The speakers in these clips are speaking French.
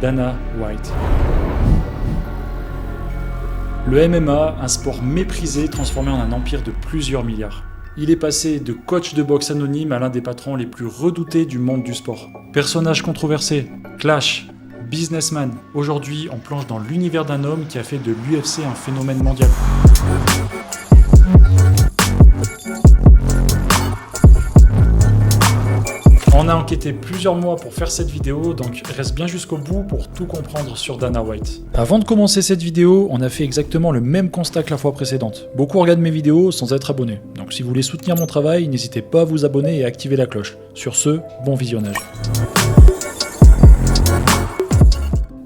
Dana White. Le MMA, un sport méprisé transformé en un empire de plusieurs milliards. Il est passé de coach de boxe anonyme à l'un des patrons les plus redoutés du monde du sport. Personnage controversé, clash, businessman. Aujourd'hui, on plonge dans l'univers d'un homme qui a fait de l'UFC un phénomène mondial. On a enquêté plusieurs mois pour faire cette vidéo, donc reste bien jusqu'au bout pour tout comprendre sur Dana White. Avant de commencer cette vidéo, on a fait exactement le même constat que la fois précédente. Beaucoup regardent mes vidéos sans être abonnés. Donc si vous voulez soutenir mon travail, n'hésitez pas à vous abonner et à activer la cloche. Sur ce, bon visionnage.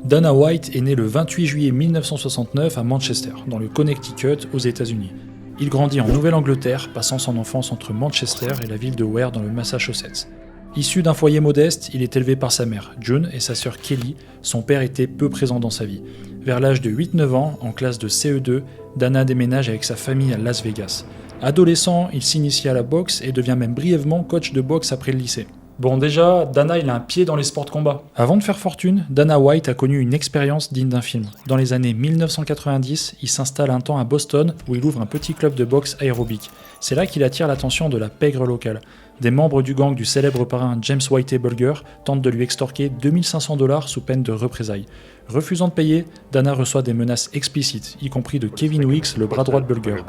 Dana White est né le 28 juillet 1969 à Manchester, dans le Connecticut, aux États-Unis. Il grandit en Nouvelle-Angleterre, passant son enfance entre Manchester et la ville de Ware dans le Massachusetts. Issu d'un foyer modeste, il est élevé par sa mère, June, et sa sœur Kelly. Son père était peu présent dans sa vie. Vers l'âge de 8-9 ans, en classe de CE2, Dana déménage avec sa famille à Las Vegas. Adolescent, il s'initie à la boxe et devient même brièvement coach de boxe après le lycée. Bon déjà, Dana il a un pied dans les sports de combat. Avant de faire fortune, Dana White a connu une expérience digne d'un film. Dans les années 1990, il s'installe un temps à Boston où il ouvre un petit club de boxe aérobique. C'est là qu'il attire l'attention de la pègre locale. Des membres du gang du célèbre parrain James White Bulger tentent de lui extorquer $2500 sous peine de représailles. Refusant de payer, Dana reçoit des menaces explicites, y compris de Kevin Weeks, le bras droit de Bulger.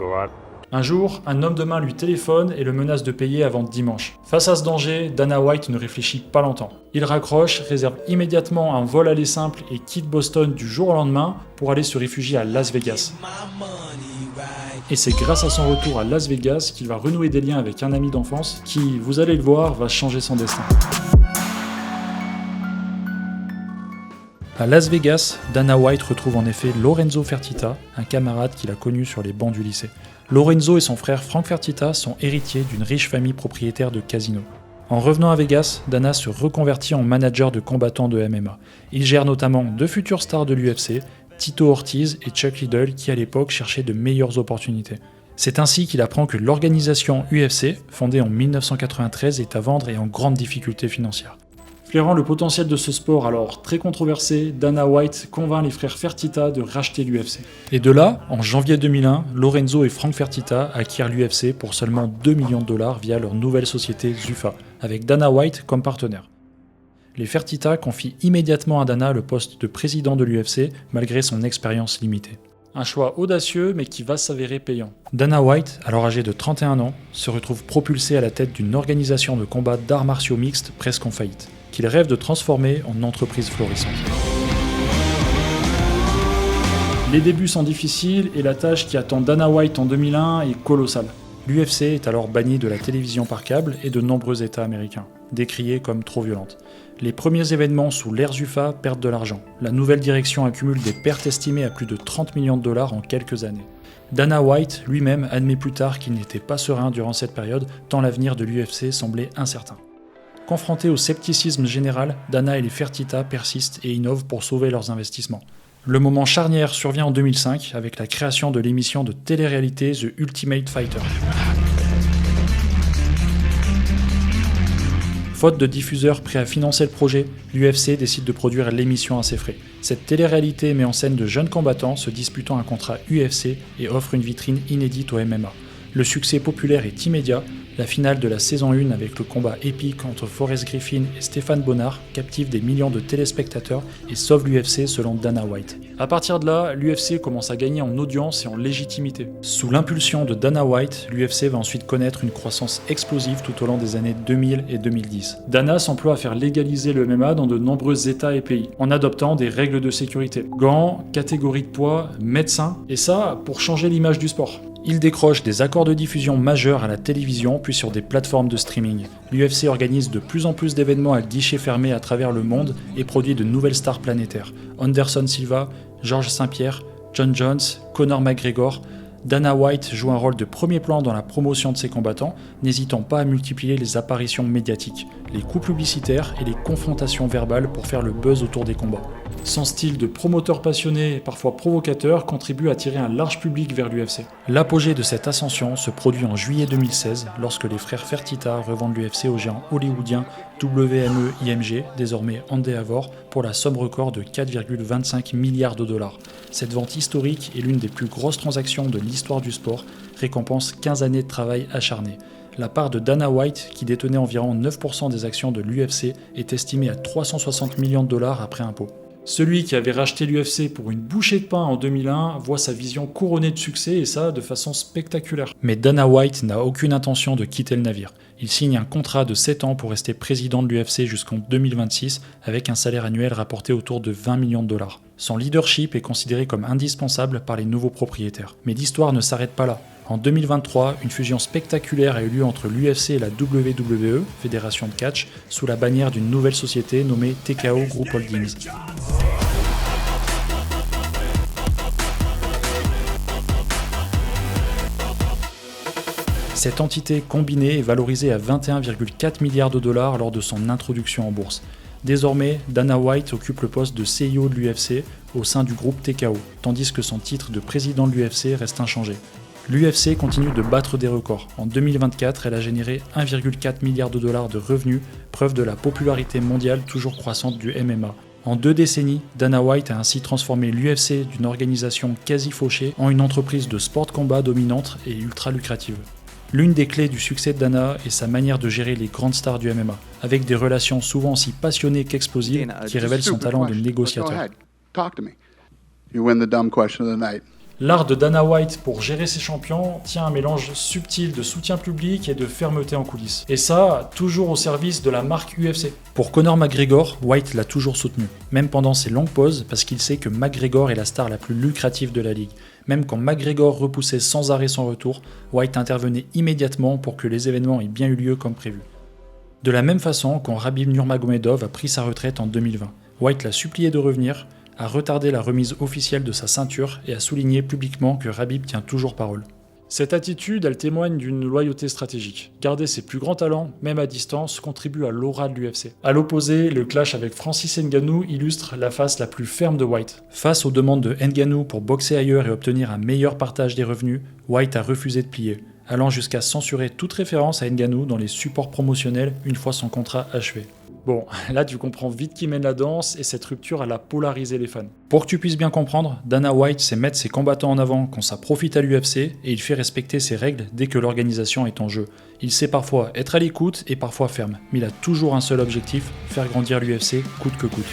Un jour, un homme de main lui téléphone et le menace de payer avant dimanche. Face à ce danger, Dana White ne réfléchit pas longtemps. Il raccroche, réserve immédiatement un vol aller simple et quitte Boston du jour au lendemain pour aller se réfugier à Las Vegas. Et c'est grâce à son retour à Las Vegas qu'il va renouer des liens avec un ami d'enfance qui, vous allez le voir, va changer son destin. À Las Vegas, Dana White retrouve en effet Lorenzo Fertitta, un camarade qu'il a connu sur les bancs du lycée. Lorenzo et son frère Frank Fertitta sont héritiers d'une riche famille propriétaire de casinos. En revenant à Vegas, Dana se reconvertit en manager de combattants de MMA. Il gère notamment deux futures stars de l'UFC, Tito Ortiz et Chuck Liddell, qui à l'époque cherchaient de meilleures opportunités. C'est ainsi qu'il apprend que l'organisation UFC, fondée en 1993, est à vendre et en grande difficulté financière. Flairant le potentiel de ce sport alors très controversé, Dana White convainc les frères Fertitta de racheter l'UFC. Et de là, en janvier 2001, Lorenzo et Frank Fertitta acquièrent l'UFC pour seulement $2 millions via leur nouvelle société Zuffa, avec Dana White comme partenaire. Les Fertitta confient immédiatement à Dana le poste de président de l'UFC malgré son expérience limitée. Un choix audacieux mais qui va s'avérer payant. Dana White, alors âgé de 31 ans, se retrouve propulsé à la tête d'une organisation de combat d'arts martiaux mixtes presque en faillite, qu'il rêve de transformer en entreprise florissante. Les débuts sont difficiles et la tâche qui attend Dana White en 2001 est colossale. L'UFC est alors bannie de la télévision par câble et de nombreux États américains, décriés comme trop violentes. Les premiers événements sous l'ère Zuffa perdent de l'argent. La nouvelle direction accumule des pertes estimées à plus de $30 millions en quelques années. Dana White lui-même admet plus tard qu'il n'était pas serein durant cette période, tant l'avenir de l'UFC semblait incertain. Confrontés au scepticisme général, Dana et les Fertitta persistent et innovent pour sauver leurs investissements. Le moment charnière survient en 2005 avec la création de l'émission de télé-réalité The Ultimate Fighter. Faute de diffuseurs prêts à financer le projet, l'UFC décide de produire l'émission à ses frais. Cette télé-réalité met en scène de jeunes combattants se disputant un contrat UFC et offre une vitrine inédite au MMA. Le succès populaire est immédiat. La finale de la saison 1 avec le combat épique entre Forrest Griffin et Stéphane Bonnard captive des millions de téléspectateurs et sauve l'UFC selon Dana White. A partir de là, l'UFC commence à gagner en audience et en légitimité. Sous l'impulsion de Dana White, l'UFC va ensuite connaître une croissance explosive tout au long des années 2000 et 2010. Dana s'emploie à faire légaliser le MMA dans de nombreux États et pays, en adoptant des règles de sécurité. Gants, catégorie de poids, médecins, et ça pour changer l'image du sport. Il décroche des accords de diffusion majeurs à la télévision puis sur des plateformes de streaming. L'UFC organise de plus en plus d'événements à guichets fermés à travers le monde et produit de nouvelles stars planétaires. Anderson Silva, Georges St-Pierre, John Jones, Conor McGregor. Dana White joue un rôle de premier plan dans la promotion de ses combattants, n'hésitant pas à multiplier les apparitions médiatiques. les coups publicitaires et les confrontations verbales pour faire le buzz autour des combats. Son style de promoteur passionné et parfois provocateur contribue à attirer un large public vers l'UFC. L'apogée de cette ascension se produit en juillet 2016 lorsque les frères Fertitta revendent l'UFC au géant hollywoodien WME-IMG, désormais Endeavor, pour la somme record de 4,25 milliards de dollars. Cette vente historique est l'une des plus grosses transactions de l'histoire du sport, récompense 15 années de travail acharné. La part de Dana White, qui détenait environ 9% des actions de l'UFC, est estimée à 360 millions de dollars après impôt. Celui qui avait racheté l'UFC pour une bouchée de pain en 2001 voit sa vision couronnée de succès et ça de façon spectaculaire. Mais Dana White n'a aucune intention de quitter le navire. Il signe un contrat de 7 ans pour rester président de l'UFC jusqu'en 2026 avec un salaire annuel rapporté autour de 20 millions de dollars. Son leadership est considéré comme indispensable par les nouveaux propriétaires. Mais l'histoire ne s'arrête pas là. En 2023, une fusion spectaculaire a eu lieu entre l'UFC et la WWE, Fédération de catch, sous la bannière d'une nouvelle société nommée TKO Group Holdings. Cette entité combinée est valorisée à 21,4 milliards de dollars lors de son introduction en bourse. Désormais, Dana White occupe le poste de CEO de l'UFC au sein du groupe TKO, tandis que son titre de président de l'UFC reste inchangé. L'UFC continue de battre des records. En 2024, elle a généré 1,4 milliard de dollars de revenus, preuve de la popularité mondiale toujours croissante du MMA. En 2 décennies, Dana White a ainsi transformé l'UFC d'une organisation quasi fauchée en une entreprise de sport de combat dominante et ultra lucrative. L'une des clés du succès de Dana est sa manière de gérer les grandes stars du MMA, avec des relations souvent aussi passionnées qu'explosives qui révèlent son talent de négociateur. L'art de Dana White pour gérer ses champions tient un mélange subtil de soutien public et de fermeté en coulisses. Et ça, toujours au service de la marque UFC. Pour Conor McGregor, White l'a toujours soutenu, même pendant ses longues pauses, parce qu'il sait que McGregor est la star la plus lucrative de la ligue. Même quand McGregor repoussait sans arrêt son retour, White intervenait immédiatement pour que les événements aient bien eu lieu comme prévu. De la même façon, quand Khabib Nurmagomedov a pris sa retraite en 2020, White l'a supplié de revenir, a retardé la remise officielle de sa ceinture et a souligné publiquement que Khabib tient toujours parole. Cette attitude, elle témoigne d'une loyauté stratégique. Garder ses plus grands talents, même à distance, contribue à l'aura de l'UFC. A l'opposé, le clash avec Francis Ngannou illustre la face la plus ferme de White. Face aux demandes de Ngannou pour boxer ailleurs et obtenir un meilleur partage des revenus, White a refusé de plier, allant jusqu'à censurer toute référence à Ngannou dans les supports promotionnels une fois son contrat achevé. Bon, là tu comprends vite qui mène la danse et cette rupture elle a polarisé les fans. Pour que tu puisses bien comprendre, Dana White sait mettre ses combattants en avant quand ça profite à l'UFC et il fait respecter ses règles dès que l'organisation est en jeu. Il sait parfois être à l'écoute et parfois ferme, mais il a toujours un seul objectif, faire grandir l'UFC coûte que coûte.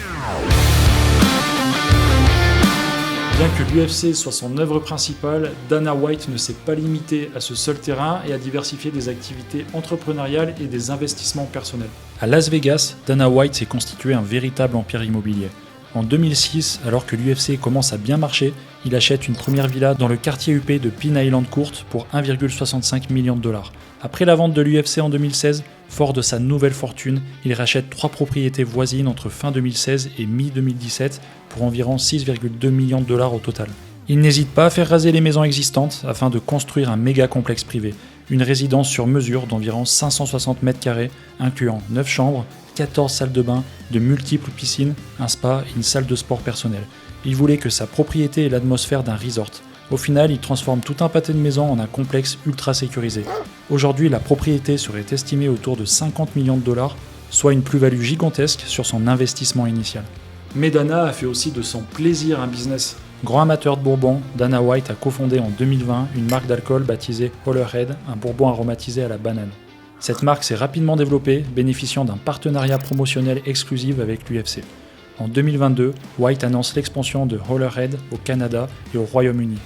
Bien que l'UFC soit son œuvre principale, Dana White ne s'est pas limité à ce seul terrain et a diversifié des activités entrepreneuriales et des investissements personnels. À Las Vegas, Dana White s'est constitué un véritable empire immobilier. En 2006, alors que l'UFC commence à bien marcher, il achète une première villa dans le quartier huppé de Pin Island Court pour 1,65 million de dollars. Après la vente de l'UFC en 2016, fort de sa nouvelle fortune, il rachète 3 propriétés voisines entre fin 2016 et mi-2017 pour environ 6,2 millions de dollars au total. Il n'hésite pas à faire raser les maisons existantes afin de construire un méga complexe privé, une résidence sur mesure d'environ 560 mètres carrés, incluant 9 chambres, 14 salles de bain, de multiples piscines, un spa et une salle de sport personnelle. Il voulait que sa propriété ait l'atmosphère d'un resort. Au final, il transforme tout un pâté de maisons en un complexe ultra sécurisé. Aujourd'hui, la propriété serait estimée autour de 50 millions de dollars, soit une plus-value gigantesque sur son investissement initial. Mais Dana a fait aussi de son plaisir un business. Grand amateur de bourbon, Dana White a cofondé en 2020 une marque d'alcool baptisée Holerhead, un bourbon aromatisé à la banane. Cette marque s'est rapidement développée, bénéficiant d'un partenariat promotionnel exclusif avec l'UFC. En 2022, White annonce l'expansion de Holerhead au Canada et au Royaume-Uni.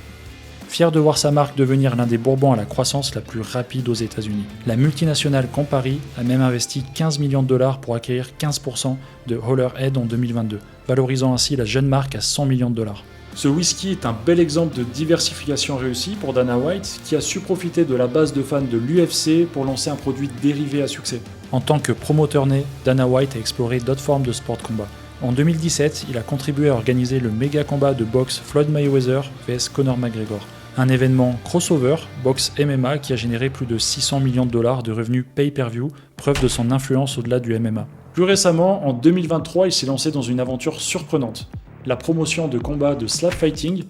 Fier de voir sa marque devenir l'un des bourbons à la croissance la plus rapide aux États-Unis. La multinationale Campari a même investi 15 millions de dollars pour acquérir 15% de Holerhead en 2022, valorisant ainsi la jeune marque à 100 millions de dollars. Ce whisky est un bel exemple de diversification réussie pour Dana White, qui a su profiter de la base de fans de l'UFC pour lancer un produit dérivé à succès. En tant que promoteur né, Dana White a exploré d'autres formes de sport de combat. En 2017, il a contribué à organiser le méga combat de boxe Floyd Mayweather vs Conor McGregor. Un événement crossover, boxe MMA, qui a généré plus de 600 millions de dollars de revenus pay-per-view, preuve de son influence au-delà du MMA. Plus récemment, en 2023, il s'est lancé dans une aventure surprenante, la promotion de combats de slap fighting,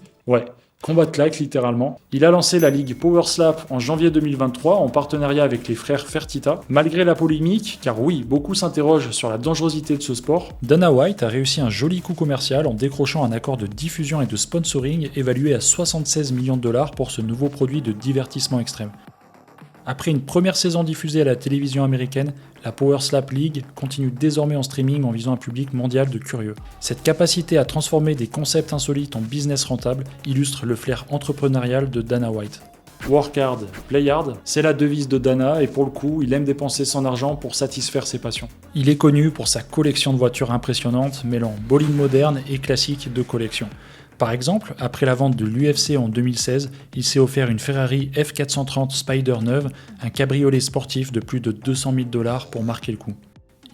combat de claque littéralement. Il a lancé la ligue Power Slap en janvier 2023 en partenariat avec les frères Fertitta. Malgré la polémique, car oui, beaucoup s'interrogent sur la dangerosité de ce sport, Dana White a réussi un joli coup commercial en décrochant un accord de diffusion et de sponsoring évalué à 76 millions de dollars pour ce nouveau produit de divertissement extrême. Après une première saison diffusée à la télévision américaine, la Power Slap League continue désormais en streaming en visant un public mondial de curieux. Cette capacité à transformer des concepts insolites en business rentable illustre le flair entrepreneurial de Dana White. Work hard, play hard, c'est la devise de Dana et pour le coup, il aime dépenser son argent pour satisfaire ses passions. Il est connu pour sa collection de voitures impressionnantes mêlant bolide moderne et classique de collection. Par exemple, après la vente de l'UFC en 2016, il s'est offert une Ferrari F430 Spider neuve, un cabriolet sportif de plus de 200 000 $ pour marquer le coup.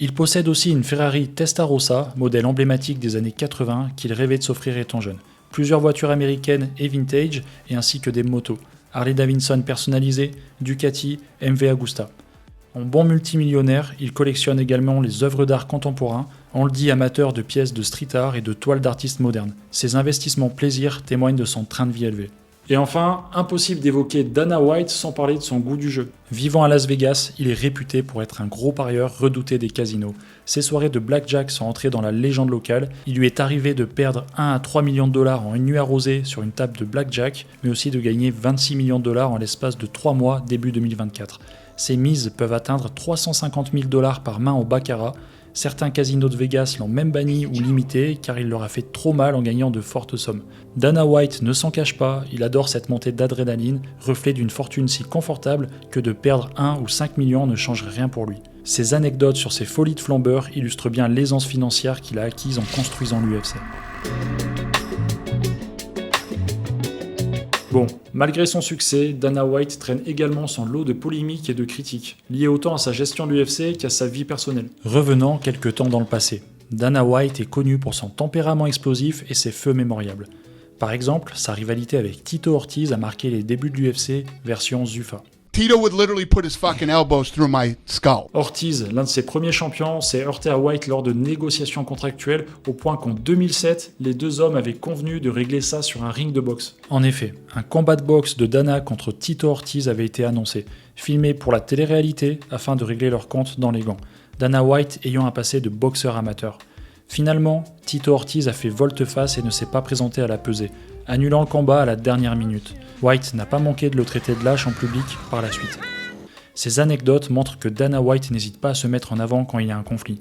Il possède aussi une Ferrari Testarossa, modèle emblématique des années 80 qu'il rêvait de s'offrir étant jeune. Plusieurs voitures américaines et vintage, et ainsi que des motos. Harley Davidson personnalisée, Ducati, MV Agusta. En bon multimillionnaire, il collectionne également les œuvres d'art contemporain, on le dit amateur de pièces de street art et de toiles d'artistes modernes. Ses investissements plaisir témoignent de son train de vie élevé. Et enfin, impossible d'évoquer Dana White sans parler de son goût du jeu. Vivant à Las Vegas, il est réputé pour être un gros parieur redouté des casinos. Ses soirées de blackjack sont entrées dans la légende locale. Il lui est arrivé de perdre 1 à 3 millions de dollars en une nuit arrosée sur une table de blackjack, mais aussi de gagner 26 millions de dollars en l'espace de 3 mois début 2024. Ses mises peuvent atteindre 350 000 $ par main au baccarat. Certains casinos de Vegas l'ont même banni ou limité car il leur a fait trop mal en gagnant de fortes sommes. Dana White ne s'en cache pas, il adore cette montée d'adrénaline, reflet d'une fortune si confortable que de perdre 1 ou 5 millions ne change rien pour lui. Ses anecdotes sur ses folies de flambeur illustrent bien l'aisance financière qu'il a acquise en construisant l'UFC. Bon, malgré son succès, Dana White traîne également son lot de polémiques et de critiques, liées autant à sa gestion de l'UFC qu'à sa vie personnelle. Revenant quelque temps dans le passé, Dana White est connu pour son tempérament explosif et ses feux mémoriables. Par exemple, sa rivalité avec Tito Ortiz a marqué les débuts de l'UFC version Zuffa. Tito would literally put his fucking elbows through my skull. Ortiz, l'un de ses premiers champions, s'est heurté à White lors de négociations contractuelles au point qu'en 2007, les deux hommes avaient convenu de régler ça sur un ring de boxe. En effet, un combat de boxe de Dana contre Tito Ortiz avait été annoncé, filmé pour la télé-réalité afin de régler leur compte dans les gants. Dana White ayant un passé de boxeur amateur. Finalement, Tito Ortiz a fait volte-face et ne s'est pas présenté à la pesée, annulant le combat à la dernière minute. White n'a pas manqué de le traiter de lâche en public par la suite. Ces anecdotes montrent que Dana White n'hésite pas à se mettre en avant quand il y a un conflit.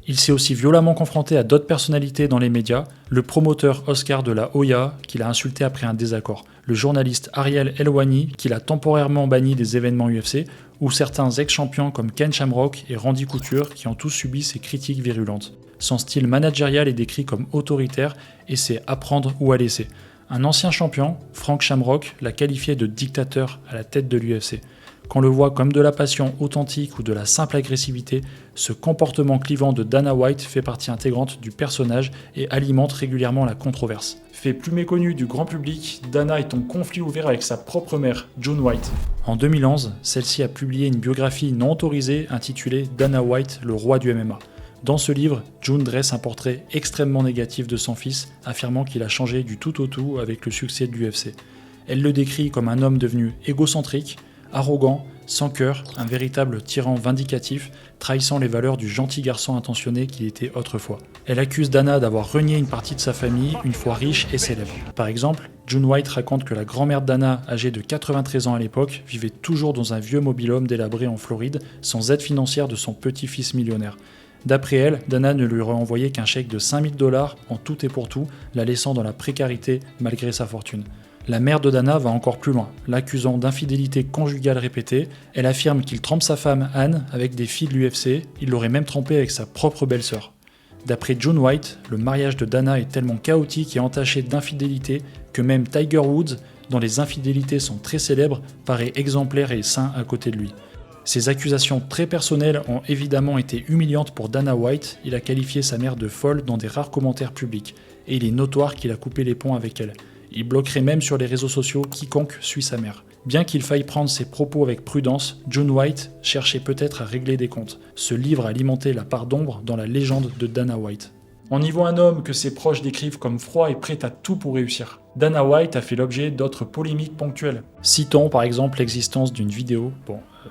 Il s'est aussi violemment confronté à d'autres personnalités dans les médias, le promoteur Oscar de la Hoya, qui l'a insulté après un désaccord, le journaliste Ariel Helwani, qui l'a temporairement banni des événements UFC, ou certains ex-champions comme Ken Shamrock et Randy Couture qui ont tous subi ces critiques virulentes. Son style managérial est décrit comme autoritaire et c'est à prendre ou à laisser. Un ancien champion, Frank Shamrock, l'a qualifié de dictateur à la tête de l'UFC. Qu'on le voit comme de la passion authentique ou de la simple agressivité, ce comportement clivant de Dana White fait partie intégrante du personnage et alimente régulièrement la controverse. Fait plus méconnu du grand public, Dana est en conflit ouvert avec sa propre mère, June White. En 2011, celle-ci a publié une biographie non autorisée intitulée Dana White, le roi du MMA. Dans ce livre, June dresse un portrait extrêmement négatif de son fils, affirmant qu'il a changé du tout au tout avec le succès de l'UFC. Elle le décrit comme un homme devenu égocentrique, arrogant, sans cœur, un véritable tyran vindicatif, trahissant les valeurs du gentil garçon intentionné qu'il était autrefois. Elle accuse Dana d'avoir renié une partie de sa famille, une fois riche et célèbre. Par exemple, June White raconte que la grand-mère de Dana, âgée de 93 ans à l'époque, vivait toujours dans un vieux mobil-home délabré en Floride, sans aide financière de son petit-fils millionnaire. D'après elle, Dana ne lui aurait envoyé qu'un chèque de 5 000 $ en tout et pour tout, la laissant dans la précarité malgré sa fortune. La mère de Dana va encore plus loin, l'accusant d'infidélité conjugale répétée. Elle affirme qu'il trompe sa femme Anne avec des filles de l'UFC, il l'aurait même trompée avec sa propre belle-sœur. D'après June White, le mariage de Dana est tellement chaotique et entaché d'infidélité que même Tiger Woods, dont les infidélités sont très célèbres, paraît exemplaire et sain à côté de lui. Ces accusations très personnelles ont évidemment été humiliantes pour Dana White, il a qualifié sa mère de folle dans des rares commentaires publics, et il est notoire qu'il a coupé les ponts avec elle. Il bloquerait même sur les réseaux sociaux quiconque suit sa mère. Bien qu'il faille prendre ses propos avec prudence, June White cherchait peut-être à régler des comptes. Ce livre alimentait la part d'ombre dans la légende de Dana White. On y voit un homme que ses proches décrivent comme froid et prêt à tout pour réussir. Dana White a fait l'objet d'autres polémiques ponctuelles. Citons par exemple l'existence d'une vidéo,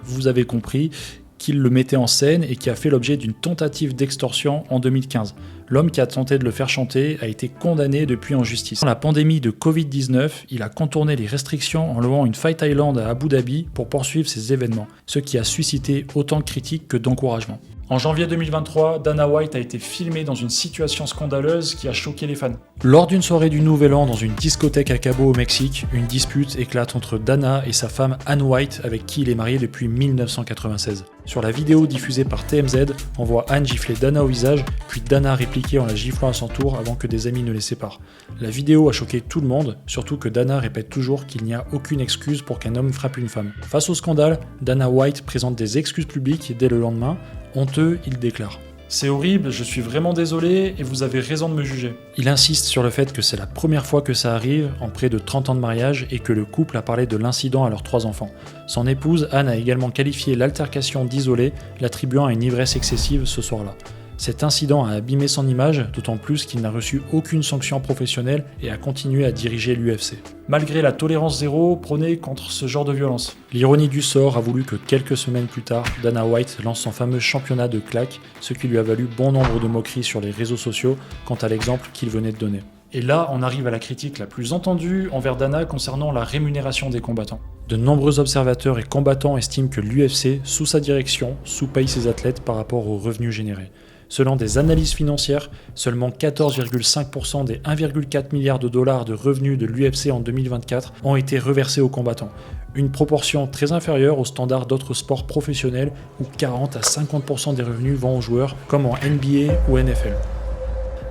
vous avez compris, qu'il le mettait en scène et qui a fait l'objet d'une tentative d'extorsion en 2015. L'homme qui a tenté de le faire chanter a été condamné depuis en justice. Dans la pandémie de Covid-19, il a contourné les restrictions en louant une Fight Island à Abu Dhabi pour poursuivre ses événements, ce qui a suscité autant de critiques que d'encouragements. En janvier 2023, Dana White a été filmé dans une situation scandaleuse qui a choqué les fans. Lors d'une soirée du Nouvel An dans une discothèque à Cabo au Mexique, une dispute éclate entre Dana et sa femme Anne White avec qui il est marié depuis 1996. Sur la vidéo diffusée par TMZ, on voit Anne gifler Dana au visage, puis Dana répliquer en la giflant à son tour avant que des amis ne les séparent. La vidéo a choqué tout le monde, surtout que Dana répète toujours qu'il n'y a aucune excuse pour qu'un homme frappe une femme. Face au scandale, Dana White présente des excuses publiques dès le lendemain. Honteux, il déclare « C'est horrible, je suis vraiment désolé et vous avez raison de me juger ». Il insiste sur le fait que c'est la première fois que ça arrive en près de 30 ans de mariage et que le couple a parlé de l'incident à leurs 3 enfants. Son épouse, Anne, a également qualifié l'altercation d'isolé, l'attribuant à une ivresse excessive ce soir-là. Cet incident a abîmé son image, d'autant plus qu'il n'a reçu aucune sanction professionnelle et a continué à diriger l'UFC. Malgré la tolérance zéro prônée contre ce genre de violence. L'ironie du sort a voulu que quelques semaines plus tard, Dana White lance son fameux championnat de claques, ce qui lui a valu bon nombre de moqueries sur les réseaux sociaux quant à l'exemple qu'il venait de donner. Et là, on arrive à la critique la plus entendue envers Dana concernant la rémunération des combattants. De nombreux observateurs et combattants estiment que l'UFC, sous sa direction, sous-paye ses athlètes par rapport aux revenus générés. Selon des analyses financières, seulement 14,5% des 1,4 milliard de dollars de revenus de l'UFC en 2024 ont été reversés aux combattants, une proportion très inférieure aux standards d'autres sports professionnels où 40 à 50% des revenus vont aux joueurs, comme en NBA ou NFL.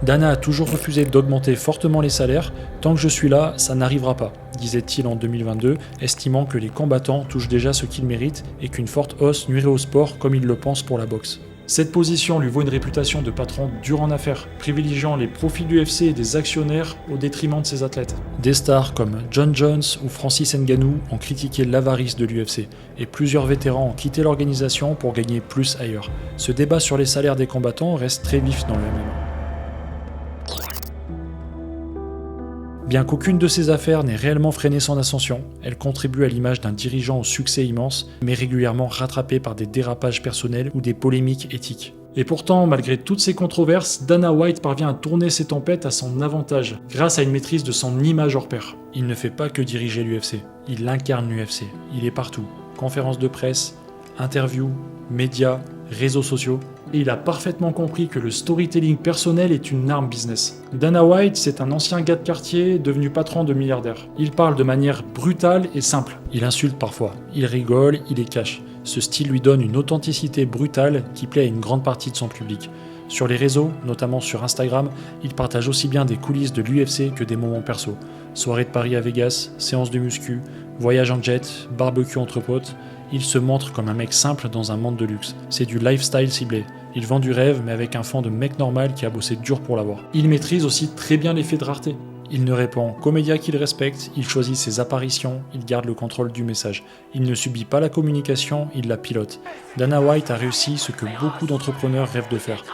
Dana a toujours refusé d'augmenter fortement les salaires. « Tant que je suis là, ça n'arrivera pas », disait-il en 2022, estimant que les combattants touchent déjà ce qu'ils méritent et qu'une forte hausse nuirait au sport comme il le pense pour la boxe. Cette position lui vaut une réputation de patron dur en affaires, privilégiant les profits de l'UFC et des actionnaires au détriment de ses athlètes. Des stars comme John Jones ou Francis Ngannou ont critiqué l'avarice de l'UFC, et plusieurs vétérans ont quitté l'organisation pour gagner plus ailleurs. Ce débat sur les salaires des combattants reste très vif dans le MMA. Bien qu'aucune de ces affaires n'ait réellement freiné son ascension, elle contribue à l'image d'un dirigeant au succès immense, mais régulièrement rattrapé par des dérapages personnels ou des polémiques éthiques. Et pourtant, malgré toutes ces controverses, Dana White parvient à tourner ses tempêtes à son avantage, grâce à une maîtrise de son image hors pair. Il ne fait pas que diriger l'UFC, il incarne l'UFC, il est partout. Conférences de presse, interviews, médias, réseaux sociaux, et il a parfaitement compris que le storytelling personnel est une arme business. Dana White, c'est un ancien gars de quartier devenu patron de milliardaire. Il parle de manière brutale et simple. Il insulte parfois, il rigole, il les cache. Ce style lui donne une authenticité brutale qui plaît à une grande partie de son public. Sur les réseaux, notamment sur Instagram, il partage aussi bien des coulisses de l'UFC que des moments perso. Soirée de Paris à Vegas, séance de muscu, voyage en jet, barbecue entre potes. Il se montre comme un mec simple dans un monde de luxe. C'est du lifestyle ciblé. Il vend du rêve, mais avec un fond de mec normal qui a bossé dur pour l'avoir. Il maîtrise aussi très bien l'effet de rareté. Il ne répond qu'aux médias qu'il respecte, il choisit ses apparitions, il garde le contrôle du message. Il ne subit pas la communication, il la pilote. Dana White a réussi ce que beaucoup d'entrepreneurs rêvent de faire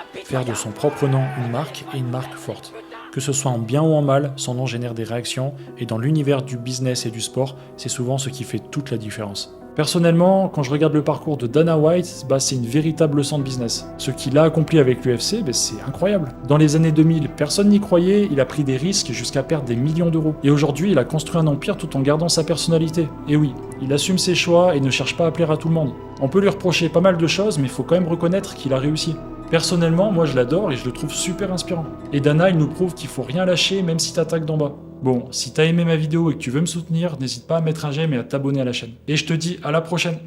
de son propre nom une marque et une marque forte. Que ce soit en bien ou en mal, son nom génère des réactions, et dans l'univers du business et du sport, c'est souvent ce qui fait toute la différence. Personnellement, quand je regarde le parcours de Dana White, c'est une véritable leçon de business. Ce qu'il a accompli avec l'UFC, c'est incroyable. Dans les années 2000, personne n'y croyait, il a pris des risques jusqu'à perdre des millions d'euros. Et aujourd'hui, il a construit un empire tout en gardant sa personnalité. Et oui, il assume ses choix et ne cherche pas à plaire à tout le monde. On peut lui reprocher pas mal de choses, mais il faut quand même reconnaître qu'il a réussi. Personnellement, moi je l'adore et je le trouve super inspirant. Et Dana, il nous prouve qu'il faut rien lâcher même si t'attaques d'en bas. Bon, si t'as aimé ma vidéo et que tu veux me soutenir, n'hésite pas à mettre un j'aime et à t'abonner à la chaîne. Et je te dis à la prochaine.